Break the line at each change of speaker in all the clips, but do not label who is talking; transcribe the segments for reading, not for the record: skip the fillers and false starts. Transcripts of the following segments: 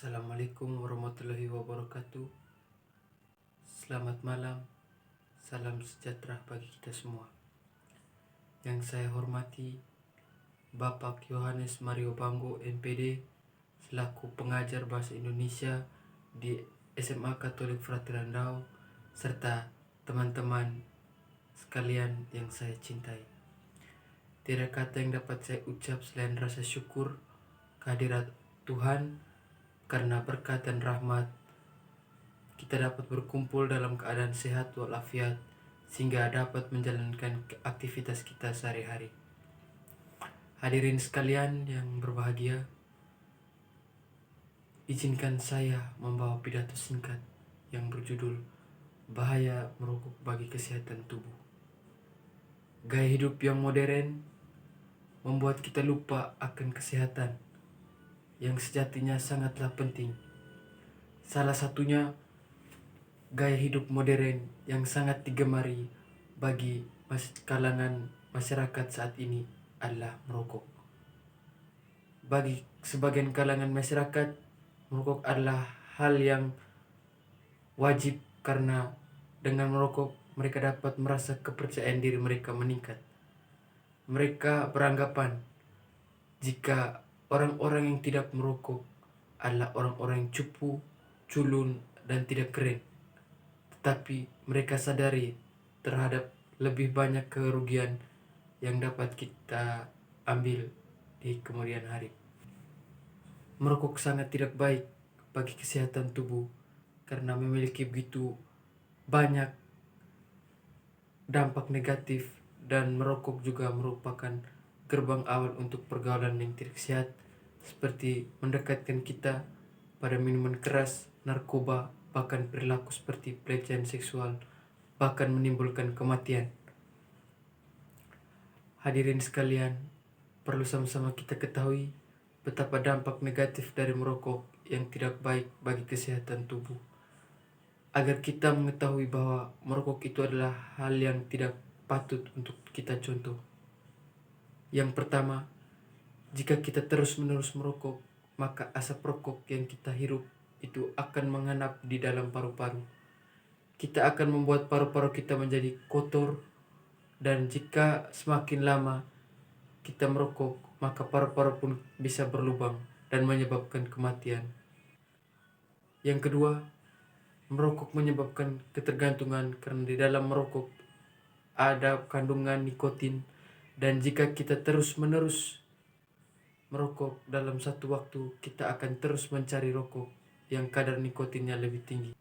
Assalamualaikum warahmatullahi wabarakatuh. Selamat malam, salam sejahtera bagi kita semua. Yang saya hormati Bapak Yohanes Mario Banggo MPD selaku pengajar bahasa Indonesia di SMA Katolik Frater Landau serta teman-teman sekalian yang saya cintai. Tidak kata yang dapat saya ucap selain rasa syukur kehadirat Tuhan karena berkat dan rahmat kita dapat berkumpul dalam keadaan sehat walafiat sehingga dapat menjalankan aktivitas kita sehari-hari. Hadirin sekalian yang berbahagia, izinkan saya membawa pidato singkat yang berjudul Bahaya Merokok bagi Kesehatan Tubuh. Gaya hidup yang modern membuat kita lupa akan kesehatan yang sejatinya sangatlah penting. Salah satunya gaya hidup modern yang sangat digemari bagi kalangan masyarakat saat ini adalah merokok. Bagi sebagian kalangan masyarakat, merokok adalah hal yang wajib karena dengan merokok mereka dapat merasa kepercayaan diri mereka meningkat. Mereka beranggapan jika orang-orang yang tidak merokok adalah orang-orang yang cupu, culun, dan tidak keren. Tetapi mereka sadari terhadap lebih banyak kerugian yang dapat kita ambil di kemudian hari. Merokok sangat tidak baik bagi kesehatan tubuh karena memiliki begitu banyak dampak negatif, dan merokok juga merupakan gerbang awal untuk pergaulan yang tidak sehat seperti mendekatkan kita pada minuman keras, narkoba, bahkan perilaku seperti pelecehan seksual, bahkan menimbulkan kematian. Hadirin sekalian, perlu sama-sama kita ketahui betapa dampak negatif dari merokok yang tidak baik bagi kesehatan tubuh. Agar kita mengetahui bahwa merokok itu adalah hal yang tidak patut untuk kita contoh. Yang pertama, jika kita terus-menerus merokok, maka asap rokok yang kita hirup itu akan mengendap di dalam paru-paru. Kita akan membuat paru-paru kita menjadi kotor, dan jika semakin lama kita merokok, maka paru-paru pun bisa berlubang dan menyebabkan kematian. Yang kedua, merokok menyebabkan ketergantungan karena di dalam merokok ada kandungan nikotin, dan jika kita terus-menerus merokok dalam satu waktu, kita akan terus mencari rokok yang kadar nikotinnya lebih tinggi.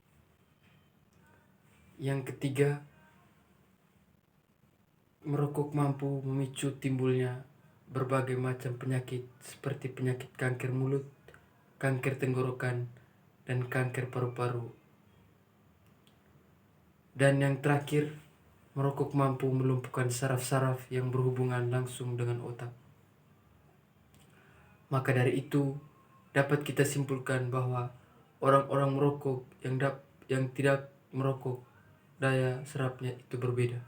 Yang ketiga, merokok mampu memicu timbulnya berbagai macam penyakit seperti penyakit kanker mulut, kanker tenggorokan, dan kanker paru-paru. Dan yang terakhir, merokok mampu melumpuhkan saraf-saraf yang berhubungan langsung dengan otak. Maka dari itu, dapat kita simpulkan bahwa orang-orang merokok yang tidak merokok, daya serapnya itu berbeda.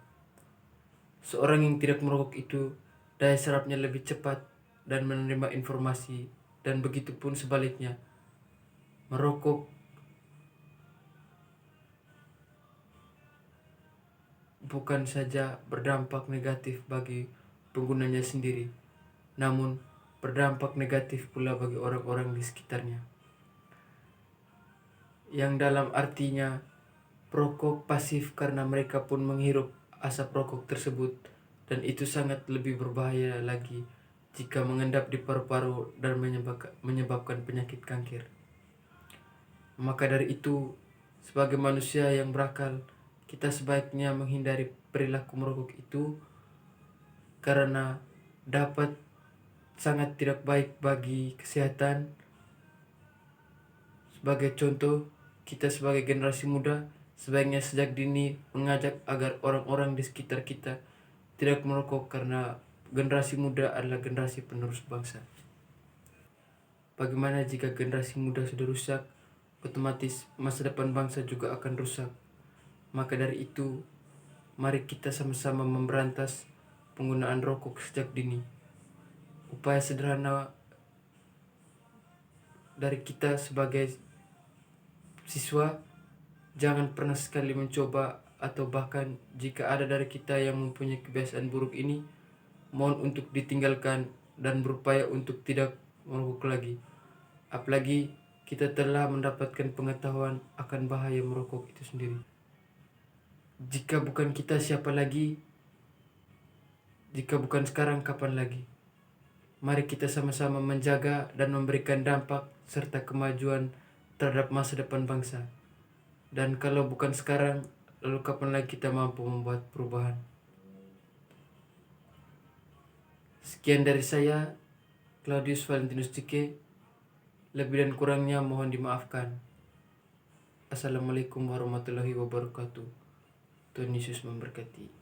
Seorang yang tidak merokok itu daya serapnya lebih cepat dan menerima informasi, dan begitu pun sebaliknya. Merokok bukan saja berdampak negatif bagi penggunanya sendiri, namun berdampak negatif pula bagi orang-orang di sekitarnya. Yang dalam artinya perokok pasif karena mereka pun menghirup asap rokok tersebut, dan itu sangat lebih berbahaya lagi jika mengendap di paru-paru dan menyebabkan penyakit kanker. Maka dari itu, sebagai manusia yang berakal, kita sebaiknya menghindari perilaku merokok itu karena dapat sangat tidak baik bagi kesehatan. Sebagai contoh, kita sebagai generasi muda sebaiknya sejak dini mengajak agar orang-orang di sekitar kita tidak merokok karena generasi muda adalah generasi penerus bangsa. Bagaimana jika generasi muda sudah rusak, otomatis masa depan bangsa juga akan rusak. Maka dari itu, mari kita sama-sama memberantas penggunaan rokok sejak dini. Upaya sederhana dari kita sebagai siswa, jangan pernah sekali mencoba atau bahkan jika ada dari kita yang mempunyai kebiasaan buruk ini, mohon untuk ditinggalkan dan berupaya untuk tidak merokok lagi. Apalagi kita telah mendapatkan pengetahuan akan bahaya merokok itu sendiri. Jika bukan kita, siapa lagi? Jika bukan sekarang, kapan lagi? Mari kita sama-sama menjaga dan memberikan dampak serta kemajuan terhadap masa depan bangsa. Dan kalau bukan sekarang, lalu kapan lagi kita mampu membuat perubahan? Sekian dari saya, Claudius Valentinus Cike. Lebih dan kurangnya mohon dimaafkan. Assalamualaikum warahmatullahi wabarakatuh. Tuhan Yesus memberkati.